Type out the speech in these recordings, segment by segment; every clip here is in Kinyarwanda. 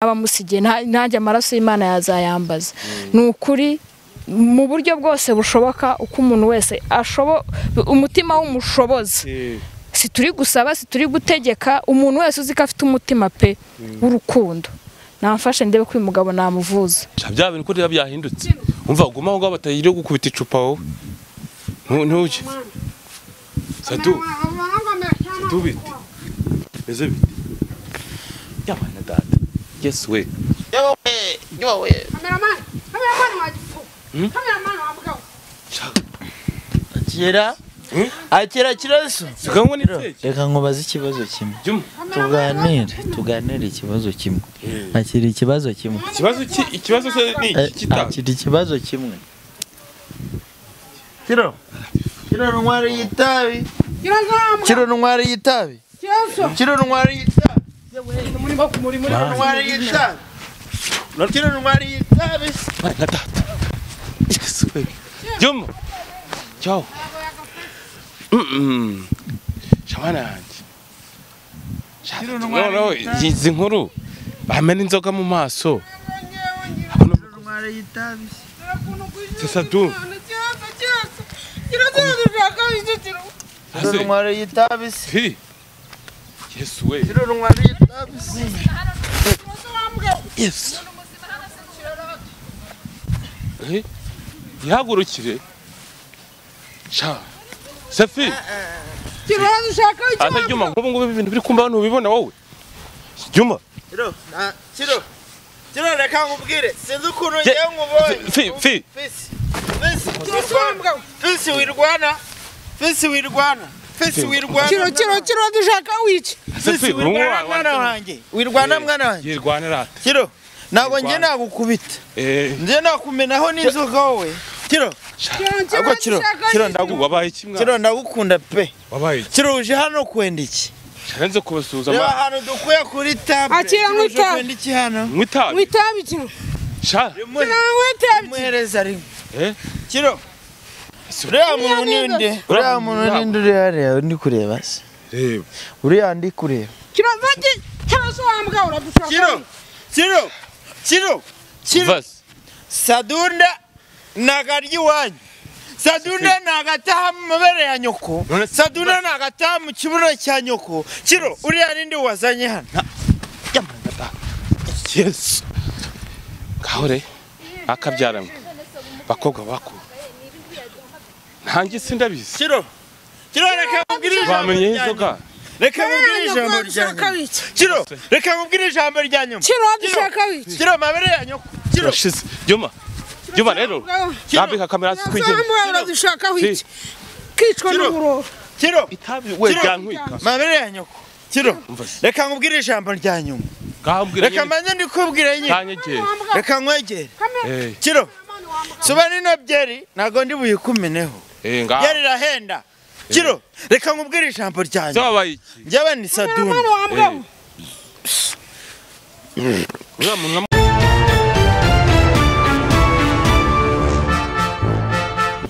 abamusige ntajya amaraso y'Imana yazayambaza nukuri mu buryo bwose bushoboka uko umuntu wese umutima w'umushobozi si turi gusaba si turi gutegeka umuntu wese uzi ko afite umutima pe w'urukundo namfashe ndebe ko uyu mugabo namuvuza bya bintu ko rero byahindutse umva guma ngo batayire gukubita icupa wowe ntuje Sadu bite eze bite yabana data yes we yo we cameraman wajifu cameraman wamugabo akira kibazo sikamwe niteke reka nkubaze ikibazo kimwe tuganire ikibazo kimwe akira ikibazo kimwe ikibazo se ni kitaka akira ikibazo kimwe kiro ntwari yitabi kiro ntwari yitabi kiro ntwari yitabi muri ntwari yitabi kiro ntwari yitabi data yes we jumbo ciao Shamana no izi nkuru bamena inzoga mu maso ntwari yitabi Sadunda ntwari yitabi yes we ntwari yitabi yes yahagurukire sha Safi kibazo ushaka ata Juma ngo ibintu biri kumba hano ubibona wowe Juma kiro reka ngubwire sinzi ukuntu ngiye nkubonye fisi wirwana kiro dushaka wici fisi wirwana mwana wanjye yirwana rata kiro ntabwo ngiye nagukubita ngiye nakumenaho n'inzoga wowe kiro wabaye kimwe kiro ndagukunda pe wabaye kiro uje hano kwenda iki Sharenze kubasuza ma hano dukuye kuri table akira mwita kwenda iki hano mwitabi kiro sha muhereza rimwe kiro uriya muntu ninde uri hariya ndi kureba se reba uriya ndi kureba kiro mvagi cyaso wambwa uradushaka kiro Sadunda nagaryi wanyu Sadunda nagataha mu mabere ya nyoko Sadunda nagataha mu kibuno cya nyoko kiro uriya ninde wazanye hano yamanda yes kahore akabyaramwe bakobwa bako ntangi sindabizi kiro reka mubwire bamenye inzoga reka mubwire ijambo ryanyu kiro reka mubwire ijambo ryanyu kiro mabere ya nyoko kiro shize Juma rero nabika kamera twigene dushaka wiki kicwa n'ururo kiro itabi we jyankwika mabere ya nyoko kiro reka ngubwire ijambo ryanyu reka manye ndikubwire nyine reka nkwegere kiro soba nino byeri nago ndi buyikumeneho byeri rahenda kiro reka ngubwire ijambo ryanyu zabaye iki njyewe ni Sadunda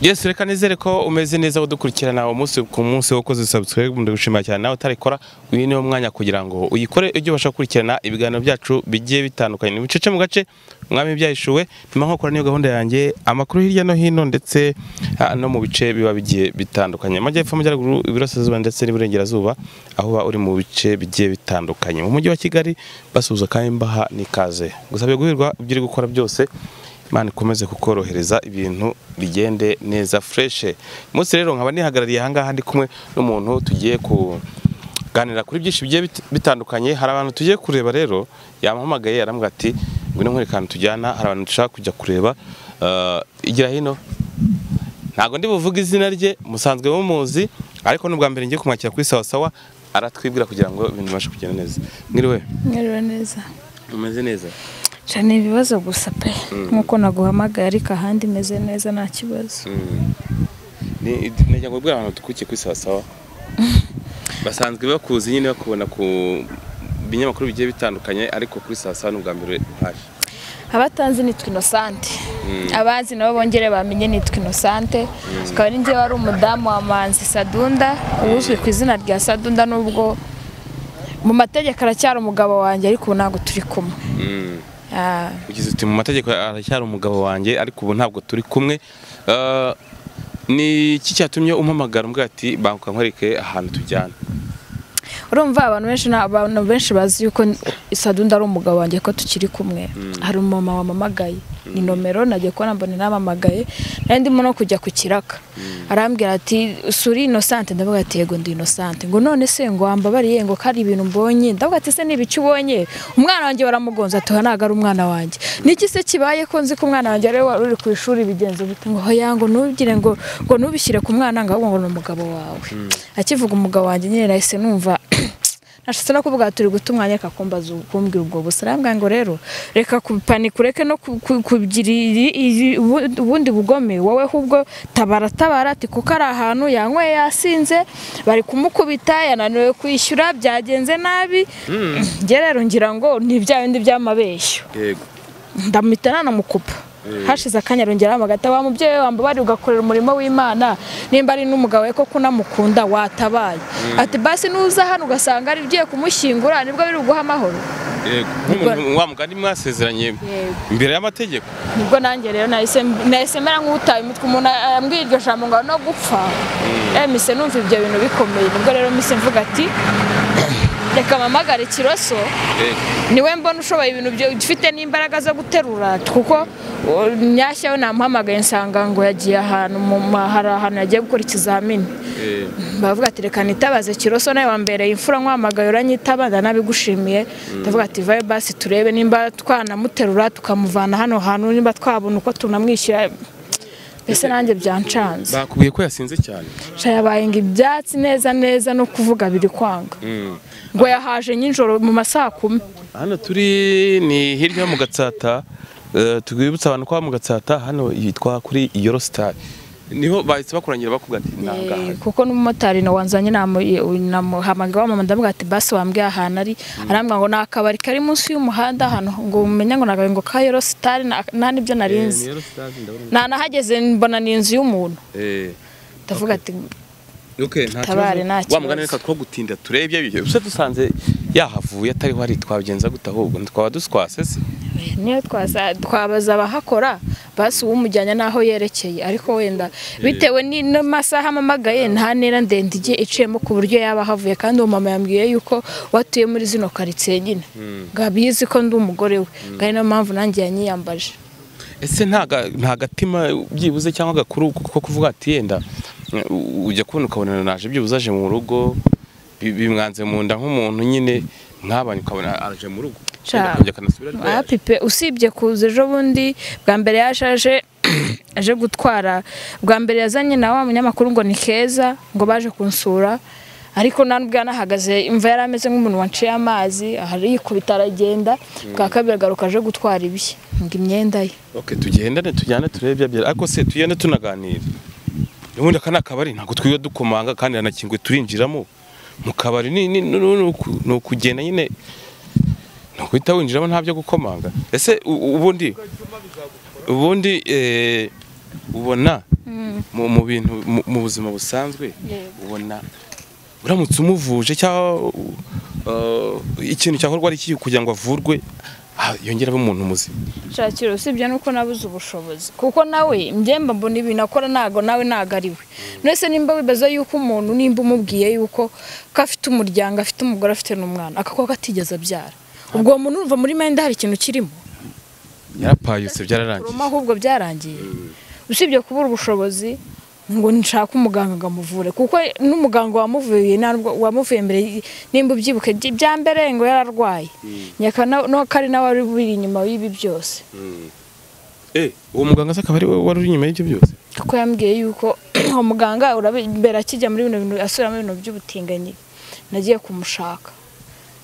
Yes, reka nizere ko umeze neza udukurikirana umunsi ku munsi wakoze subscribe ndagushima cyane nawe utarikora uyu niwo mwanya kugira ngo uyikore ibyo basha gukurikirana ibiganiro byacu bigiye bitandukanye ni bicece mu gace mwami byahishuwe nyuma nko kora niyo gahunda yanjye amakuru hirya no hino ndetse no mu bice biba bigiye bitandukanye amajyepfo amajyaruguru ibirasirazuba ndetse n'iburengerazuba aho ba uri mu bice bigiye bitandukanye mu mujyi wa Kigali basuhuza kandi mbaha nikaze gusabye guhirwa ibyo uri gukora byose Imana ikomeze kukorohereza ibintu bigende neza fresh. Munsi rero nkaba nihagarariye hangaha ndi kumwe n'umuntu tugiye kuganira kuri byinshi bigiye bitandukanye. Hari abantu tugiye kureba rero yamuhamagaye arambwa ati ngwino nkwerekana tujyana. Hari abantu dushaka kujya kureba igira hino. Ntago ndi buvuga izina rye musanzwe bumuzi ariko n'ubwa mbere ngiye kumwakira kuri sawa aratwibwira kugira ngo ibintu bibashe kugenda neza. Mwiriwe neza umeze neza cyane ibibazo gusa pe nkuko naguhamagaye ariko ahandi meze neza nta kibazo ni nejya ngo bwa abantu tukukiye kuri sawa basanzwe bakuzi nyine bakubona ku binyamakuru bigiye bitandukanye ariko kuri sawa n'ubwa mbere haje abatanzi nitwa Innocente abazi nabo bongere bamenye nitwa Innocente akaba ari nje wari umudamu wa Manzi Sadunda uzwi ku izina rya Sadunda nubwo mu mategeko aracyari umugabo wanjye ariko ubu ntabwo turi kumwe. Ugize uti mu mategeko aracyari umugabo wanjye ariko ubu ntabwo turi kumwe. Ni iki cyatumye umpamagara umbwira ati banguka nkwereke ahantu tujyana? Urumva abantu benshi bazi yuko Sadunda ari umugabo wanjye ko tukiri kumwe. Hari umama wamamagaye ni nomero nagiye ko nambone namamagaye nari ndimo no kujya ku kiraka. Arambwira ati suri Innocent, ndavuga ati yego ndi Innocent. Ngo none se ngo ambabariye ngo kari ibintu mbonye, ndavuga ati se nibici ubonye umwana wanjye waramugonza atuha naga ari umwana wanjye. Niki se kibaye ko nzi ko umwana wanjye ari uri ku ishuri bigenze bite ngo hoya ngo nubigire ngo nubishyire ku mwana ngo ni umugabo wawe. Akivuga umugabo wanjye nyine nahise numva nashitse no kuvuga turi gutumwanya kakumbaza kumbwira ubwo busarambwa ngo rero reka kupanika ureke no kugira ubundi bugome wowe hubwo tabara ati kuko ari ahantu yanyweye yasinze bari kumukubita yananiwe kwishyura byagenze nabi. Rero ngira ngo ni bya bindi by'amabeshyo. Yego ndamita namukupa hashize akanyarongera amagata wa mubyeyi wamba bari ugakorera umurimo w'Imana nimba ari n'umugabo we ko kunamukunda watabaye ati basi nuza hano ugasanga ari ugiye kumushyingura nibwo biri uguha amahoro. Yego wa mugani mwasezeranye imbere y'amategeko. Nibwo nanjye rero nahise mera nk'utaye umutwe umuntu ambwira iryo jambo ngo no gupfa mise numva ibyo bintu bikomeye. Nibwo rero mise mvuga ati reka mamagare Kiroso niwe mbona ushoboye ibintu byo ufite n'imbaraga zo guterura kuko Nyashya we namuhamagaye nsanga ngo yagiye ahantu mu mahara ahantu yagiye gukora ikizamini. Bavuga ati reka nitabaze Kiroso nawe wambereye imfura nkwamagaye uranyitabaza nabigushimiye. Ndavuga ati vaye basi turebe nimba twanamuterura tukamuvana hano hantu nimba twabona uko tunamwishyira. Ese nanjye byancanze. Bakubwiye ko yasinze cyane. Yabaye ngo ibyatsi neza no kuvuga biri kwanga. Ngo yahaje nyinjoro mu masaha 10. Hano turi ni hirya mu Gatsata. Tugwibutsa abantu kwa mu Gatsata hano yitwa kuri Eurostar. Niho bahise bakurangira bakubwira ati nanga. Kuko n'umumotari no wanzanye namuhamagaye wa mama ndavuga ati basi wambwiye ahantu ari arambwa ngo nakabari kari munsi y'umuhanda hano ngo umenya ngo nagaye ngo ka Eurostar nani byo narinzi. Nahageze mbona ni inzu y'umuntu. Ndavuga ati okay nta wamugane reka two gutinda turebye byo bise dusanze yahavuye atari ho ari twabigenza gutahubwo twaba duswase se niyo twabaza abahakora basi umujyanya naho yerekeye ariko wenda bitewe n'amasaha amamagaye nta nera ndende igiye iciyemo ku buryo yaba havuye kandi uwo mama yambwiye yuko watuye muri zino karitsiye nyine gabizi ko ndi umugore we kandi no mpamvu nanjye yanyiyambaje. Ese nta gatima byibuze cyangwa gakuru ko kuvuga ati yenda ujya kubona ukabona naje byibuze aje mu rugo bimwanze mu nda nk'umuntu nyine nkabanye ukabona araje mu rugo pipe usibye kuza ejo bundi bwa mbere yashaje aje gutwara bwa mbere yazanye na wa munyamakuru ngo ni Keza ngo baje kunsura ariko nanubwo yanahagaze imva yarameze nk'umuntu wanciye amazi ahari yikubita aragenda bwa kabiri garuka aje gutwara ibye ngo imyenda ye. Okay tugendane tujyane turebye bya ariko se tugende tunaganira. Ubundi kana kabari ntago twiwe dukomanga kandi anakingwe turinjiramo mu kabari no kugenda nyine no kwita winjiramo ntabyo gukomanga. Ese ubundi ubona mu bintu mu buzima busanzwe ubona uramutse umuvuje cyangwa ikintu cyakorwa ari kugira ngo avurwe yongera abe umuntu muzima. Shakiro usibye nuko nabuze ubushobozi kuko nawe mbyemba mbona ibintu akora nago nawe nagariwe. Nese nimba wibaza yuko umuntu nimba umubwiye yuko kafite umuryango afite umugore afite n'umwana akakoko katigeze abyara ubwo umuntu urumva muri mende hari ikintu kirimo yarapayuse byararangiye ahubwo byarangiye. Usibye kubura ubushobozi ngo nshaka umuganga ngamuvure kuko n'umuganga wamuvuye mbere nimba ubyibuke bya mbere ngo yararwaye nyaka no kari nawe ari buri inyuma y'ibi byose. Uwo muganga se akaba ari wari uri inyuma y'ibyo byose kuko yambwiye yuko umuganga urabera akijya muri bino bintu asubira mu bintu by'ubutinganyi nagiye kumushaka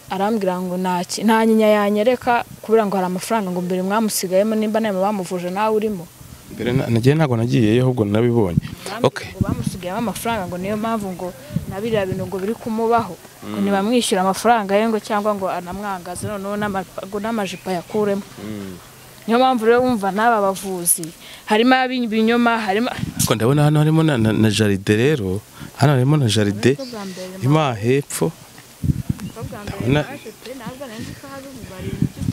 arambwira ngo nta nyinya yanyereka kubera ngo hari amafaranga ngo mbere mwamusigayemo nimba nawe bamuvuje nawe urimo mbere nagiye ntago nagiye ahubwo nabibonye. Okay bamusigayemo amafaranga ngo niyo mpamvu ngo nabirira bintu ngo biri kumubaho ngo nibamwishyura amafaranga ye ngo cyangwa ngo anamwangaze noneho n'amajipo yakuremo. Niyo mpamvu rero wumva n'aba bavuzi harimo abinyoma harimo ko ndabona hano harimo na jaride rero hano harimo na jaride ima hepfo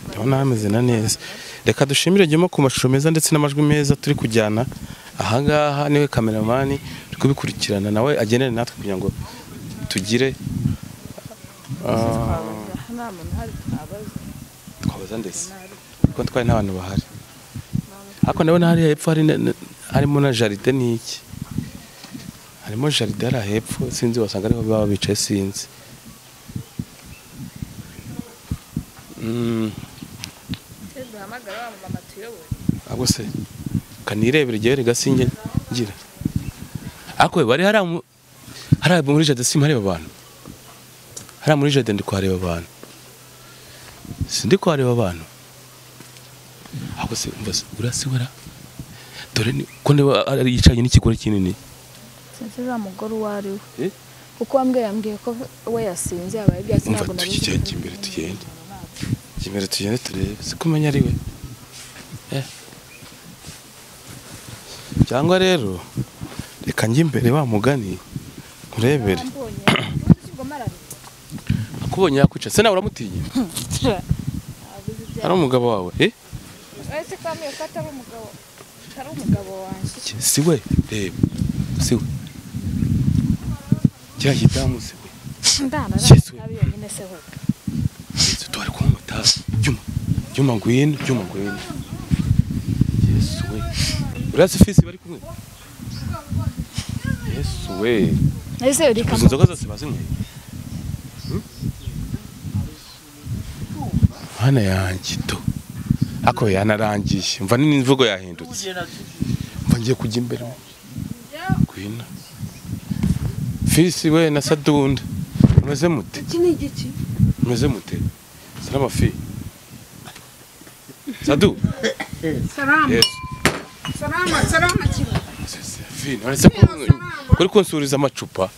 ndabona hameze na neza. Reka dushimire Juma ku mashusho meza ndetse n'amajwi meza turi kujyana. Ahangaha niwe kameramani turi kubikurikirana nawe agenere natwe kugira ngo tugire twabaza ndetse kuko twari n'abantu bahari. Ariko ndabona hari hepfo harimo na jaride n'iki. Harimo jaride hari hepfo sinzi wasanga ariho baba bicaye sinzi. Abo se kanirebere igihe gasinge ngira. Ako bari hari muri jaride simhareba abantu. Hari muri jaride ndi kwareba abantu. Sindi kwareba abantu. Ako se umvase urasiwera. Dore ni ko ari yicanye n'ikigore kinini. Sinzi za mugoro wari we. Kuko yambwiye ko we yasinze abaye byatsi ntabwo nari. Imbere tugende. Imbere tugende turebe sikumenya ari we. Cyangwa rero reka njye imbere wa mugani kurebere. Akubonye yakwica se nawe uramutinya. Ari umugabo wawe Ese kamiye kata umugabo. Ari umugabo wanjye. Si we reba. Si we. Kya kidamu si we. Ndana abiyo nyine se ho. Twari ku mutara. Juma ngwino. Yesu we. Urasi fisi bari kumwe. Yesu we. Ese uri kamwe. Inzoga zose bazimwe. Hana yanjye to. Ako yanarangiye. Mva n'imvugo yahindutse. Mva ngiye kujya imbere. Kwina. Fisi we na Sadunda. Meze mute? Iki ni igiki? Meze mute? Salama fi. Sadu. Salama. Yes. Salama kiro. Fi, none kuri konsuriza amacupa.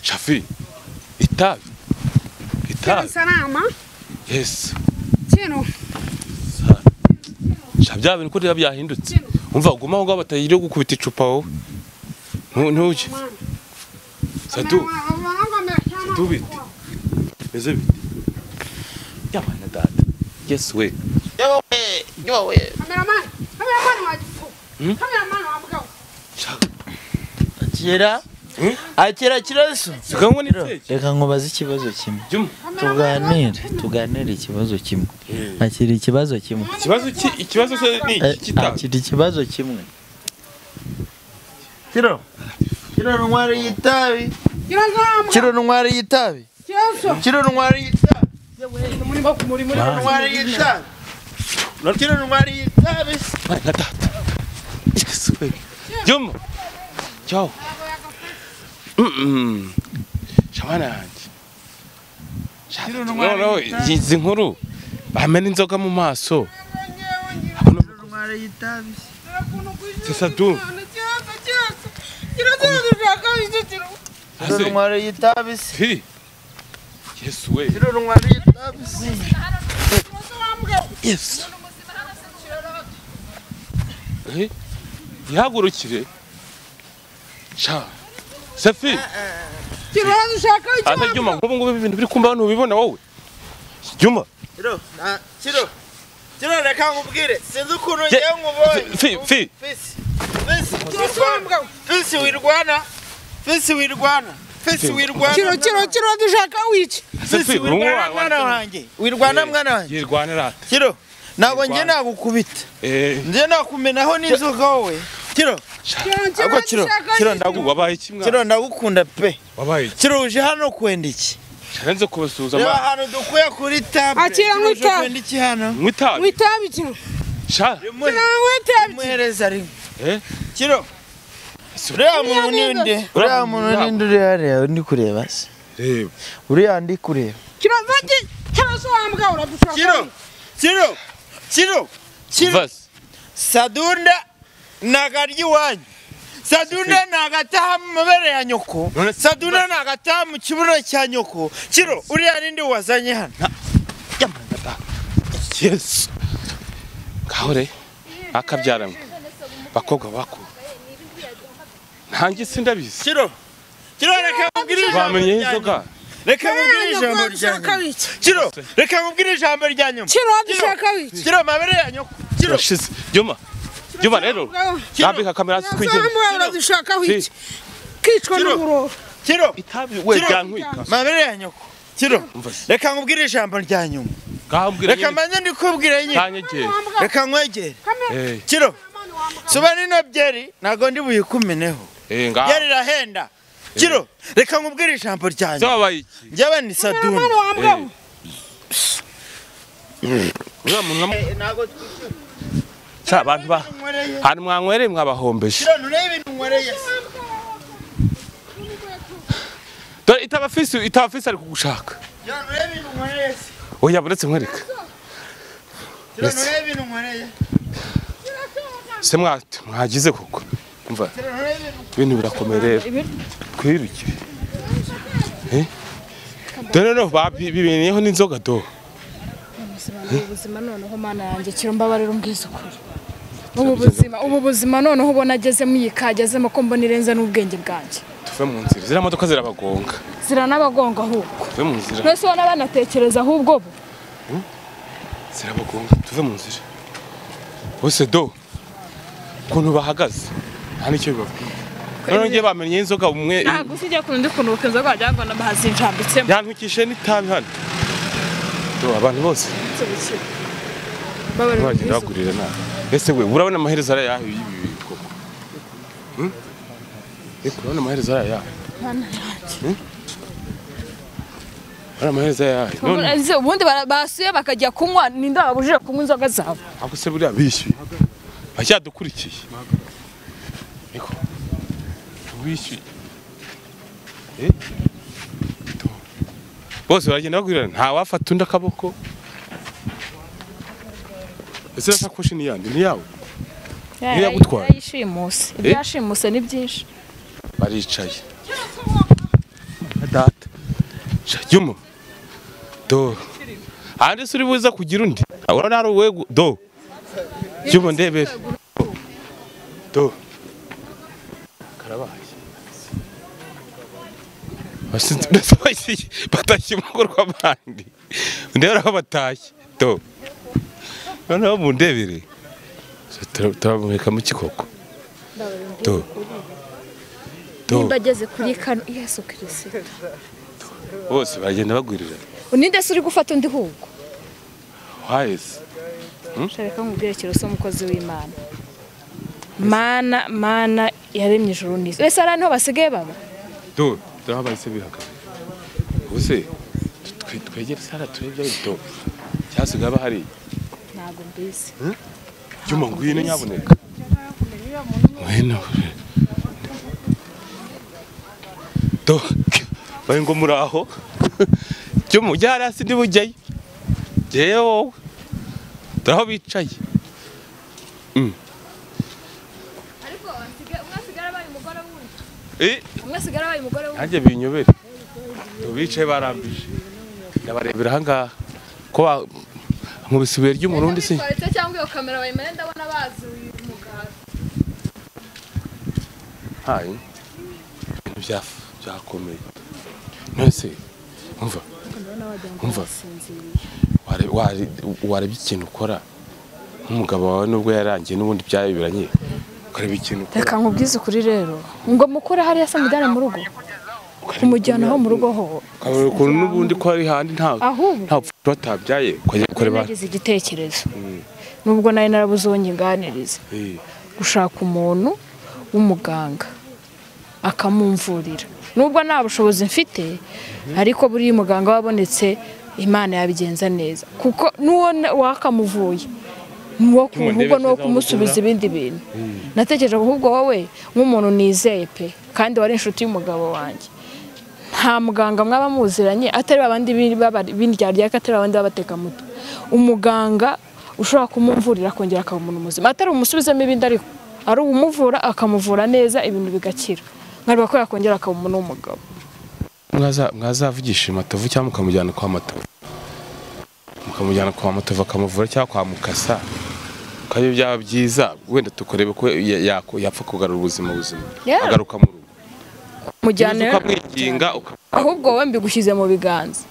Shafi. Itabi. Salama. Yes. Kino. Shabya bintu ko byahindutse. Umva uguma aho batayire gukubita icupa wowe. Ntuje. Sadu. Sadu bite. Meze bite. Yabana dada. Yes we. Yo we. Cameraman wajifu. Cameraman wamugao. Akira kibazo. Sikango ni teke. Reka nkubaze ikibazo kimwe. Tuganire ikibazo kimwe. Akira ikibazo kimwe. Ikibazo se ni kitaba. Akira ikibazo kimwe. Kiro ntwari yitabi. Kiro ntwari yitabi. Kiro ntwari yitabi. Tata. Yes we. Juma. Ciao. Shabana yanjye. No, izi nkuru bamena inzoga mu maso. Ntwari yitabi. Sadu. Ntwari yitabi. Fi. Yes we. Ntwari yitabi. Yes. Yahagurukire. Sha. Safi. Kiro dushaka iki? Ata Juma ngubu ibintu biri kumba abantu ubibona wowe. Juma. Kiro reka nkubwire. Sinzi ukuntu ngiye nkubonye. Fi. Fisi wirwana. Kiro dushaka wiki. Safi mwana wanjye. Wirwana mwana wanjye. Yirwana rata. Kiro. Ntabwo ngiye nagukubita. Ngiye nakumenaho n'inzoga wowe. Kiro wabaye kimwe. Kiro ndagukunda pe. Wabaye. Kiro uje hano kwenda iki? Sharenze kubasuza ma. Hano dukuye kuri table. Akira mwita. Kwenda iki hano? Mwitabi kiro. Sha. Mwitabi. Muhereza rimwe. Kiro. Uriya muntu ninde uri hariya ndi kureba se? Reba. Uriya ndi kureba. Kiro vati. Cyangwa wambwa uradushaka. Kiro. Sadunda nagaryi wanyu. Sadunda nagataha mu mabere ya nyoko. Sadunda nagataha mu kibuno cya nyoko. Kiro uriya ninde wazanye hano? Yes. Kahore akabyaramo. Bakobwa bako. Ntangi sindabizi. Kiro reka ubwirije. Bamenye inzoga. reka nkubwire ijambo rya nyuma. Kiro, reka nkubwire ijambo rya nyuma. Kiro dushaka wiki. Kiro mabere ya nyoko. Kiro Urashize. Juma rero. Nambika kamera twigeze. Dushaka wiki. Kicwa n'uburo. Kiro. Itabi we byankwika. Mabere ya nyoko. Kiro, reka nkubwire ijambo rya nyuma. Reka manye ndikubwire nyine. Kanyegere. Reka nkwegere. Kiro. Suba nino byeri nago ndi buyikumeneho. Byeri rahenda. Kiro, reka nkubwire ijambo rya nyuma. Zabaye iki? Njyewe ni Sadunda. Nago Cha abantu ba. Hano mwanywere mwabahombeje. Kiro nurebe ibintu nkwereye. Dore itabafisi ari kugushaka. Kiro nurebe ibintu nkwereye. Oya buretse nkwereka. Kiro nurebe ibintu nkwereye. Se mwagize koko. Umva. Ibintu birakomeye rero. Twiruke. Dore no babibeneyeho n'inzoga do. Ubuzima noneho mana yanjye kiro mbabarira umbwiza ukuri. Ubu buzima noneho ubona agezemo yikagezemo ko mbona irenze n'ubwenge bwanjye. Tuve mu nzira. Zira modoka zirabagonga. Ziranabagonga ahubwo. Tuve mu nzira. Twese ubona banatekereza ahubwo bo. Zirabagonga. Tuve mu nzira. Bose do. Kuntu bahagaze. Nta nicyo bibabwira. None ngiye bamenye inzoga umwe. Ntabwo usijya kundi kuntu inzoga wajyaga na bahazi njambitsemo. Yantukishe n'itabi hano. Do abantu bose. Babarira Bagenda bagurira nawe. Ese we urabona amaherezo ara yaho ibi koko. Urabona amaherezo ara yaho. Mana yanjye. Urabona amaherezo yaho. None ubundi basuye bakajya kunywa ninda babujije kunywa inzoga zabo. Ako se buriya bishyuye. Bacyadukurikiye. Niko. Wishyuye. Bose baragenda bagurira nta wafata undi akaboko. Ese sakoshi ni yandi ni yawe. Ni yagutwara. Yishimuse. Ibyashimuse ni byinshi. Baricaye. Data. Juma. Do. Andi suri buza kugira undi. Urabona hari we do. Juma ndebere. Do. Karabaye. Basinze batashye mu rw'abandi. Ndebera aho batashye. Do. Noneho mu ndebere. Turaboneka mu kikoko. Do. Bageze kuri kano Yesu Kristo. Bose bagenda bagwirira. Uninde suri gufata undi hugo. Waheze. Shareka nkubwire kiroso umukozi w'Imana. Mana yaremye ijuru n'isi. Wese ara niho basigaye baba. Do, bahise bihagaze. Ubuse twegere sara turebye do. Cyasigaye bahari. Ntago mbizi. Juma ngwino nyaboneka. Ngwino. Do. Baye ngo muraho. Juma ujya hasi ndi bujyayo. Jewe wowe. Turaho bicaye. Ariko umwasigara bari umugore wundi. Umwasigara bari umugore wundi. Nanjye binyobere. Bicaye barambije. Ndabarebera hanga ko nkubisibuye ry'umurundi se. Cyangwa iyo kamera bayimene ndabona bazi uyu mugabo. Hayi. Byakomeye. Nese umva warebye ikintu ukora nk'umugabo wawe nubwo yarangiye n'ubundi byayibiranye ukareba ikintu ukora. Reka nkubwize ukuri rero ngo mukore hariya se mujyane mu rugo kumujyana ho mu rugo ho ukuntu n'ubundi ko ari handi nta batabyaye kureba. Nagize igitekerezo nubwo nari narabuzonye nganiriza gushaka umuntu w'umuganga akamumvurira nubwo nta bushobozi mfite ariko buri muganga wabonetse Imana yabigenza neza kuko nuwo wakamuvuye nuwo kuvuga no kumusubiza ibindi bintu. Natekereje ahubwo wowe nk'umuntu nizeye pe kandi wari inshuti y'umugabo wanjye nta muganga mwaba muziranye atari babandi bindyarya atari babandi babateka muto umuganga ushobora kumumvurira akongera akaba umuntu muzima atari umusubizemo ibindi ariko ari umuvura akamuvura neza ibintu bigakira nkareba ko yakongera akaba umuntu w'umugabo. Mwazavugisha Matovu cyangwa mukamujyana kwa Matovu akamuvura cyangwa kwa Mukasa kandi byaba byiza wenda tukorebe ko yapfa kugarura ubuzima agaruka mu rugo mujyana ukamwiginga ahubwo wowe mbigushyize mu biganza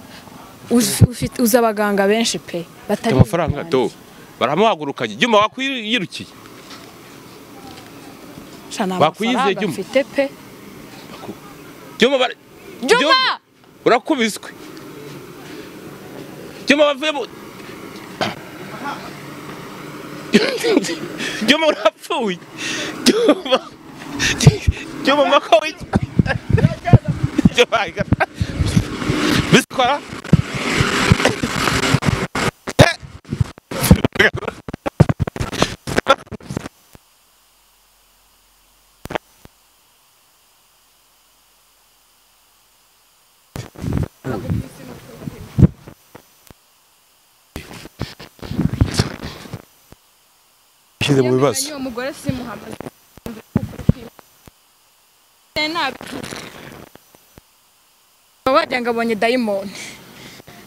uzi abaganga benshi pe batari amafaranga do baramuhagurukanye Juma wakwiyirukiye bakwiyize Juma mfite pe Juma urakubiswe Juma bavuye mu Juma urapfuye Juma makawi Juma biskora Shyize mu bibazo umugore si Muhammad wajya ngabonye dayimoni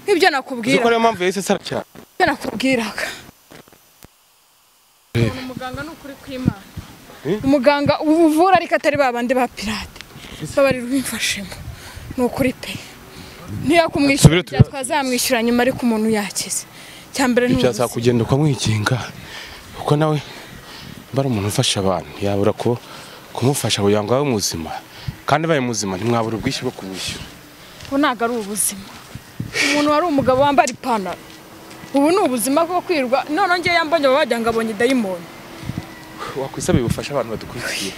nk'ibyo nakubwira uko ariyo mpamvu yahise sara cyane ibyo nakubwiraga umuganga ni ukuri kw'Imana umuganga uvura ariko atari babandi ba pirate babarira ubimfashemo ni ukuri pe ntiyakumwishyura twazamwishyura nyuma ariko umuntu yakize cyambere n'ubusa kugenda ukamwikinga kuko nawe bari umuntu ufasha abantu yabura ko kumufasha kugira ngo abe muzima kandi baye muzima ntimwabura ubwishyu bwo kumwishyura ubu ntabwo ari ubuzima umuntu wari umugabo wambara ipantaro ubu ni ubuzima bwo kwirwa none ngewe yambonye bajya ngo abonye dayimoni wakwisaba ubufasha abantu badukurikiye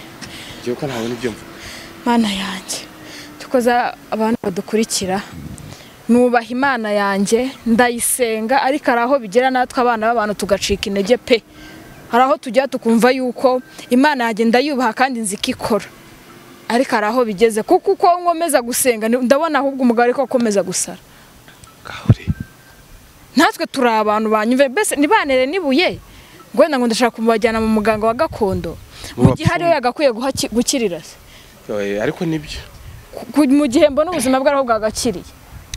ngewe ko ntawe n'ibyo mvuga Mana yanjye tukoza abantu badukurikira nubaha Imana yanjye ndayisenga ariko araho bigera natwe abana b'abantu tugacika intege pe haraho tujya tukumva yuko Imana yagenda yubaha kandi nzikikora ariko araho bigeze kuko uko nkomeza gusenga ndabona ahubwo umugabo ariko akomeza gusara gahure natwe turi abantu banyumve bese nibanere nibuye gwenda ngo ndashaka kumubajyana mu muganga wa gakondo mu gihe ariyo yagakwiye gukirira se ariko nibyo mu gihe mbona ubuzima bwaraho bwagakiriye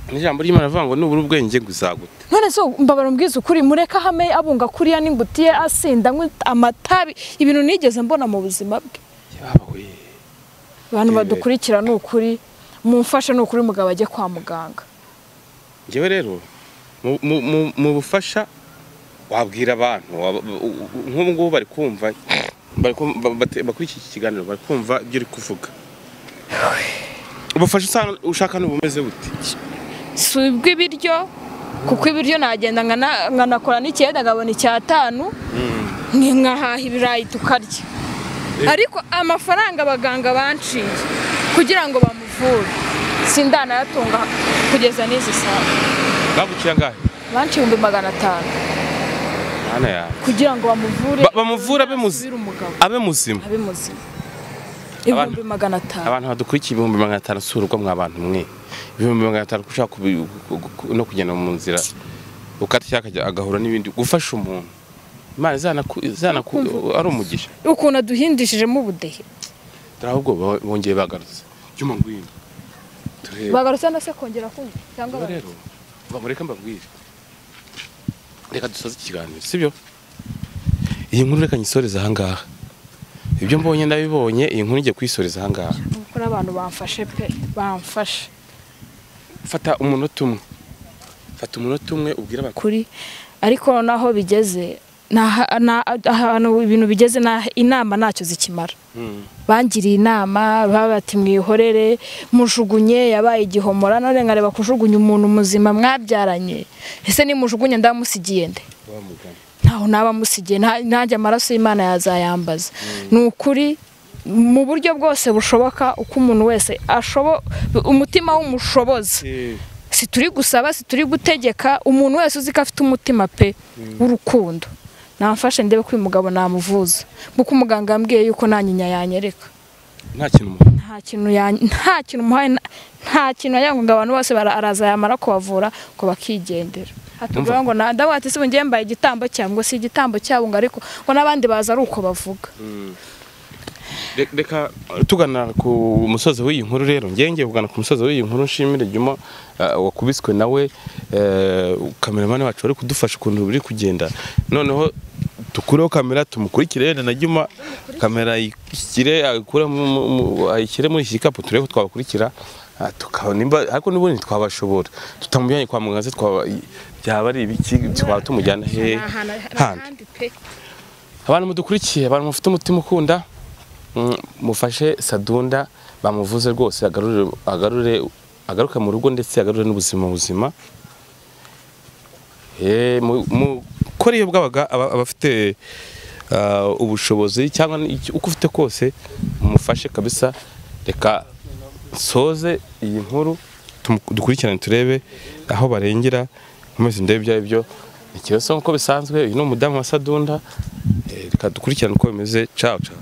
n'ijambo ry'Imana avuga ngo nubura ubwenge guzagute none so mbabara mbwiza ukuri mureka hame abunga kuriya n'ingutiye asinda amatabi ibintu nigeze mbona mu buzima bwe abantu badukurikira ni ukuri mumfashe ni ukuri mugabo ajye kwa muganga ngewe rero mu bufasha wabwira abantu nk'ubu ngubu bari kumva bakurikiye iki kiganiro bari kumva ibyo uri kuvuga ubufasha ushaka n'ubumeze bute si ubw'ibiryo kuko ibiryo nagenda nkanakora n'icyenda ngabona icyatanu nkahaha ibirayi tukarya ariko amafaranga abaganga banciye kugira ngo bamuvure sindanayatunga kugeza n'izi saha baguciye angahe banciye 500 Mana ya kugira ngo bamuvure abe muzima 500 abantu badukurikiye 500 surwa mw'abantu mwe 500 kushaka no kugenda mu nzira ukatya agahura n'ibindi gufasha umuntu Imana zana ari umugisha ukuntu duhindishijemo ubudehe ahubwo bongeye bagarutse Juma ngwino bagarutse na se kongera kundi cyangwa rero bamureka mbabwire reka dusoze ikiganiro sibyo iyi nkuru reka nyisoreza ahangaha ibyo mbonye ndabibonye iyi nkuru ngiye kwisoreza ahangaha ukora abantu bamfashe pe bamfashe fata umunota umwe ubwira abakuri ariko naho bigeze ahantu ibintu bigeze inama ntacyo zikimara bangiriye inama babati mwihorere mujugunye yabaye igihomora none nkareba kujugunya umuntu muzima mwabyaranye ese ni mujugunye ndamusigiye nde ntaho naba musigiye nanjye amaraso y'Imana yazayambaza ni ukuri mu buryo bwose bushoboka uko umuntu wese umutima w'umushobozi situri gusaba situri gutegeka umuntu wese uzi ko afite umutima pe w'urukundo namfashe ndebe ko uyu mugabo namuvuza kuko umuganga yambwiye yuko nta nyinya yanyereka nta kintu yango abantu bose baraza yamara kubavura ko bakigendera hatuvuga ngo ndawati se ngiye mbaye igitambo cyangwa si igitambo cyabo ngo ariko ngo nabandi baza ari uko bavuga reka tugana ku musozi w'iyi nkuru rero ngiye kugana ku musozi w'iyi nkuru nshimire Juma wakubiswe nawe kameramani wacu ari kudufasha ukuntu biri kugenda noneho tukureho kamera tumukurikire na Juma kamera ayishyire muri iki gikapu turebe ko twabakurikira tukabona imba ariko n'ubundi twabashobora tutamujyanye kwa muganga byaba ari ibiki twaba tumujyana he handi abantu mudukurikiye abantu mufite umutima ukunda mufashe Sadunda bamuvuze rwose agaruke mu rugo ndetse agarure n'ubuzima buzima mukore iyo bwabaga abafite ubushobozi cyangwa uko ufite kose mufashe kabisa reka soze iyi nkuru dukurikirane turebe aho barengera amaze ndebe bya byo ikibazo nko bisanzwe uyu ni umudamu wa Sadunda reka dukurikirane uko bimeze ciao ciao